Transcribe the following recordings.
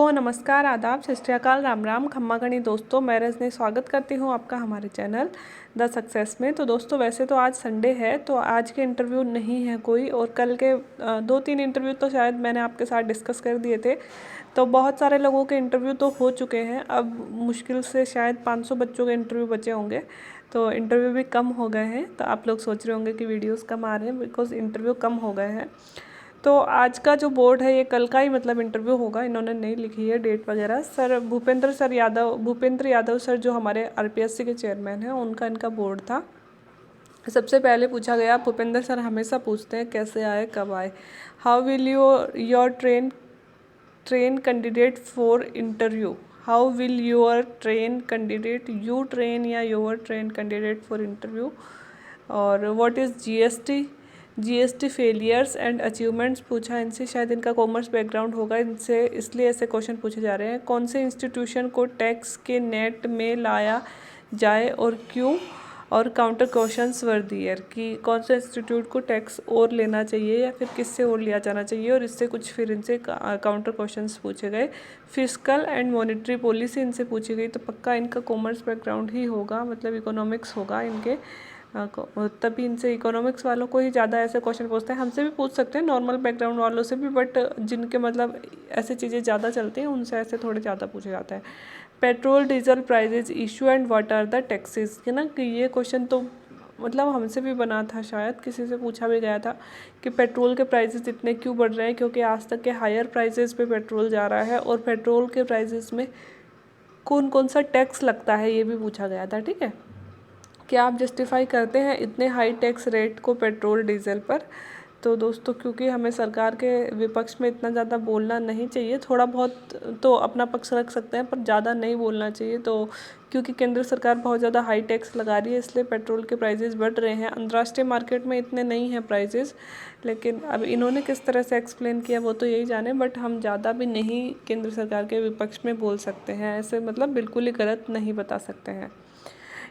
तो नमस्कार, आदाब, सत श्री अकाल, राम राम, खम्मा गणी दोस्तों। मैं रजनी स्वागत करती हूँ आपका हमारे चैनल द सक्सेस में। तो दोस्तों वैसे तो आज संडे है, तो आज के इंटरव्यू नहीं है कोई, और कल के 2-3 इंटरव्यू तो शायद मैंने आपके साथ डिस्कस कर दिए थे। तो बहुत सारे लोगों के इंटरव्यू तो हो चुके हैं, अब मुश्किल से शायद 500 बच्चों के इंटरव्यू बचे होंगे। तो इंटरव्यू भी कम हो गए हैं, तो आप लोग सोच रहे होंगे कि वीडियोज़ कम आ रहे हैं, बिकॉज इंटरव्यू कम हो गए हैं। तो आज का जो बोर्ड है ये कल का ही मतलब इंटरव्यू होगा, इन्होंने नहीं लिखी है डेट वगैरह। सर भूपेंद्र यादव सर जो हमारे आरपीएससी के चेयरमैन हैं, उनका इनका बोर्ड था। सबसे पहले पूछा गया, भूपेंद्र सर हमेशा पूछते हैं कैसे आए, कब आए। How will your train candidate for interview. How will your train candidate, you train या your train candidate for interview. और what is GST failures and achievements पूछा इनसे, शायद इनका कॉमर्स बैकग्राउंड होगा, इनसे इसलिए ऐसे क्वेश्चन पूछे जा रहे हैं। कौन से इंस्टीट्यूशन को टैक्स के नेट में लाया जाए और क्यों। और काउंटर क्वेश्चंस वर दियर कि कौन से इंस्टीट्यूट को टैक्स और लेना चाहिए या फिर किससे और लिया जाना चाहिए, और इससे कुछ फिर इनसे काउंटर क्वेश्चंस पूछे गए। फिस्कल एंड मॉनेटरी पॉलिसी इनसे पूछी गई, तो पक्का इनका कॉमर्स बैकग्राउंड ही होगा, मतलब इकोनॉमिक्स होगा इनके, तभी इनसे इकोनॉमिक्स वालों को ही ज़्यादा ऐसे क्वेश्चन पूछते हैं। हमसे भी पूछ सकते हैं, नॉर्मल बैकग्राउंड वालों से भी, बट जिनके मतलब ऐसी चीज़ें ज़्यादा चलती हैं उनसे ऐसे थोड़े ज़्यादा पूछे जाते हैं। Petrol diesel prices issue and what are the taxes, है ना, कि ये क्वेश्चन तो मतलब हमसे भी बना था, शायद किसी से पूछा भी गया था कि पेट्रोल के प्राइजेस इतने क्यों बढ़ रहे हैं, क्योंकि आज तक के हायर प्राइजेस पे पेट्रोल जा रहा है, और पेट्रोल के प्राइजेस में कौन कौन सा टैक्स लगता है ये भी पूछा गया था। ठीक है, क्या आप जस्टिफाई करते हैं इतने हाई टैक्स रेट को पेट्रोल डीजल पर। तो दोस्तों क्योंकि हमें सरकार के विपक्ष में इतना ज़्यादा बोलना नहीं चाहिए, थोड़ा बहुत तो अपना पक्ष रख सकते हैं पर ज़्यादा नहीं बोलना चाहिए। तो क्योंकि केंद्र सरकार बहुत ज़्यादा हाई टैक्स लगा रही है, इसलिए पेट्रोल के प्राइजेस बढ़ रहे हैं। अंतर्राष्ट्रीय मार्केट में इतने नहीं हैं प्राइजेस, लेकिन अब इन्होंने किस तरह से एक्सप्लेन किया वो तो यही जाने, बट हम ज़्यादा भी नहीं केंद्र सरकार के विपक्ष में बोल सकते हैं, ऐसे मतलब बिल्कुल ही गलत नहीं बता सकते हैं।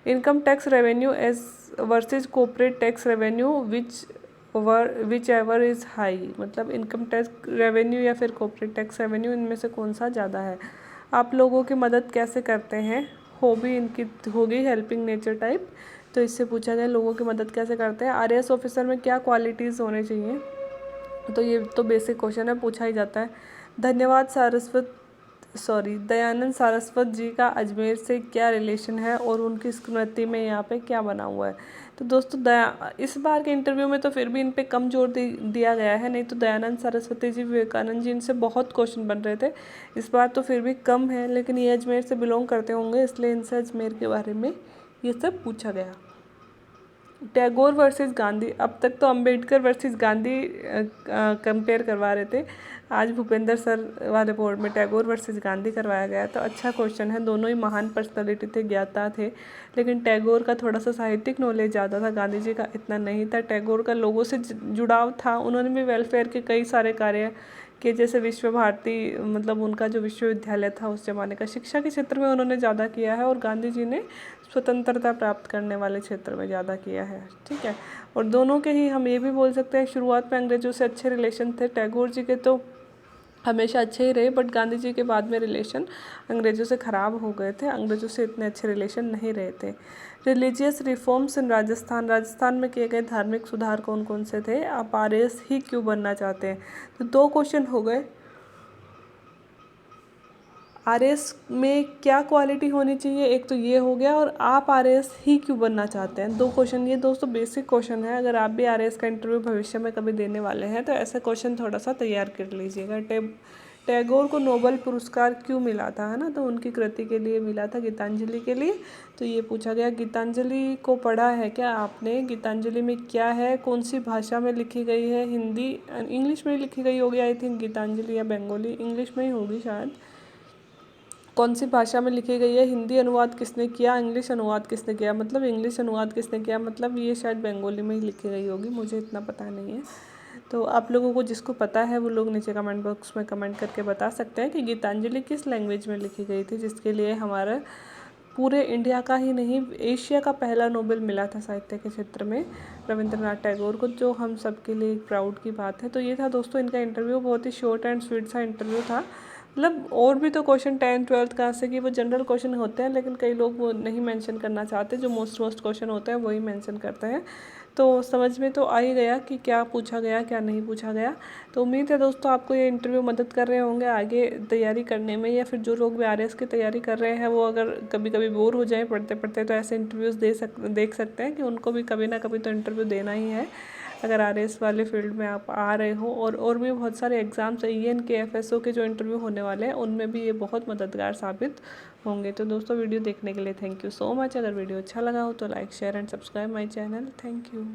Income tax revenue as versus corporate tax revenue whichever is high, मतलब इनकम टैक्स रेवेन्यू या फिर कॉर्पोरेट टैक्स रेवेन्यू, इनमें से कौन सा ज़्यादा है। आप लोगों की मदद कैसे करते हैं, हॉबी इनकी होगी हेल्पिंग नेचर टाइप, तो इससे पूछा गया लोगों की मदद कैसे करते हैं। आरएएस ऑफिसर में क्या क्वालिटीज़ होने चाहिए, तो ये तो बेसिक क्वेश्चन है, पूछा ही जाता है। दयानंद सारस्वत जी का अजमेर से क्या रिलेशन है और उनकी स्मृति में यहाँ पे क्या बना हुआ है। तो दोस्तों इस बार के इंटरव्यू में तो फिर भी इन पे कम जोर दिया गया है, नहीं तो दयानंद सरस्वती जी, विवेकानंद जी, इनसे बहुत क्वेश्चन बन रहे थे। इस बार तो फिर भी कम है, लेकिन ये अजमेर से बिलोंग करते होंगे, इसलिए इनसे अजमेर के बारे में ये सब पूछा गया। टैगोर वर्सेस गांधी, अब तक तो अंबेडकर वर्सेस गांधी कंपेयर करवा रहे थे, आज भूपेंद्र सर वाले बोर्ड में टैगोर वर्सेस गांधी करवाया गया। तो अच्छा क्वेश्चन है, दोनों ही महान पर्सनालिटी थे, ज्ञाता थे, लेकिन टैगोर का थोड़ा सा साहित्यिक नॉलेज ज़्यादा था, गांधी जी का इतना नहीं था। टैगोर का लोगों से जुड़ाव था, उन्होंने भी वेलफेयर के कई सारे कार्य कि जैसे विश्व भारती, मतलब उनका जो विश्वविद्यालय था उस ज़माने का, शिक्षा के क्षेत्र में उन्होंने ज़्यादा किया है, और गांधी जी ने स्वतंत्रता प्राप्त करने वाले क्षेत्र में ज़्यादा किया है। ठीक है, और दोनों के ही हम ये भी बोल सकते हैं शुरुआत में अंग्रेज़ों से अच्छे रिलेशन थे। टैगोर जी के तो हमेशा अच्छे ही रहे, बट गांधी जी के बाद में रिलेशन अंग्रेज़ों से ख़राब हो गए थे, अंग्रेज़ों से इतने अच्छे रिलेशन नहीं रहे थे। रिलीजियस रिफॉर्म्स इन राजस्थान में किए गए धार्मिक सुधार कौन कौन से थे। आप आरएएस ही क्यों बनना चाहते हैं, तो 2 क्वेश्चन हो गए। आरएएस में क्या क्वालिटी होनी चाहिए, एक तो ये हो गया, और आप आरएएस ही क्यों बनना चाहते हैं, 2 क्वेश्चन। ये दोस्तों बेसिक क्वेश्चन है, अगर आप भी आरएएस का इंटरव्यू भविष्य में कभी देने वाले हैं तो ऐसे क्वेश्चन थोड़ा सा तैयार कर लीजिएगा। टैगोर को नोबेल पुरस्कार क्यों मिला था, है ना, तो उनकी कृति के लिए मिला था, गीतांजलि के लिए। तो ये पूछा गया, गीतांजलि को पढ़ा है क्या आपने, गीतांजलि में क्या है, कौन सी भाषा में लिखी गई है, हिंदी इंग्लिश में लिखी गई होगी आई थिंक गीतांजलि, या बंगाली, इंग्लिश में ही होगी शायद। कौन सी भाषा में लिखी गई है, हिंदी अनुवाद किसने किया, इंग्लिश अनुवाद किसने किया, मतलब इंग्लिश अनुवाद किसने किया, मतलब ये शायद बंगाली में ही लिखी गई होगी, मुझे इतना पता नहीं है। तो आप लोगों को जिसको पता है वो लोग नीचे कमेंट बॉक्स में कमेंट करके बता सकते हैं कि गीतांजलि किस लैंग्वेज में लिखी गई थी, जिसके लिए हमारा पूरे इंडिया का ही नहीं एशिया का पहला नोबेल मिला था साहित्य के क्षेत्र में रविंद्रनाथ टैगोर को, जो हम सब के लिए एक प्राउड की बात है। तो ये था दोस्तों इनका इंटरव्यू, बहुत ही शॉर्ट एंड स्वीट सा इंटरव्यू था, मतलब और भी तो क्वेश्चन 10th-12th कहाँ से कि वो जनरल क्वेश्चन होते हैं, लेकिन कई लोग वो नहीं मेंशन करना चाहते, जो मोस्ट क्वेश्चन होते हैं वही मेंशन करते हैं। तो समझ में तो आ ही गया कि क्या पूछा गया क्या नहीं पूछा गया। तो उम्मीद है दोस्तों आपको ये इंटरव्यू मदद कर रहे होंगे आगे तैयारी करने में, या फिर जो लोग भी आरएएस की तैयारी कर रहे हैं वो अगर कभी कभी बोर हो जाएं पढ़ते पढ़ते, तो ऐसे इंटरव्यूज़ देख सकते हैं कि उनको भी कभी ना कभी तो इंटरव्यू देना ही है अगर आरएएस वाले फील्ड में आप आ रहे हो। और भी बहुत सारे एग्ज़ाम्स ईएन के एफएसओ के जो इंटरव्यू होने वाले हैं उनमें भी ये बहुत मददगार साबित होंगे। तो दोस्तों वीडियो देखने के लिए थैंक यू सो मच। अगर वीडियो अच्छा लगा हो तो like share and subscribe my channel. Thank you.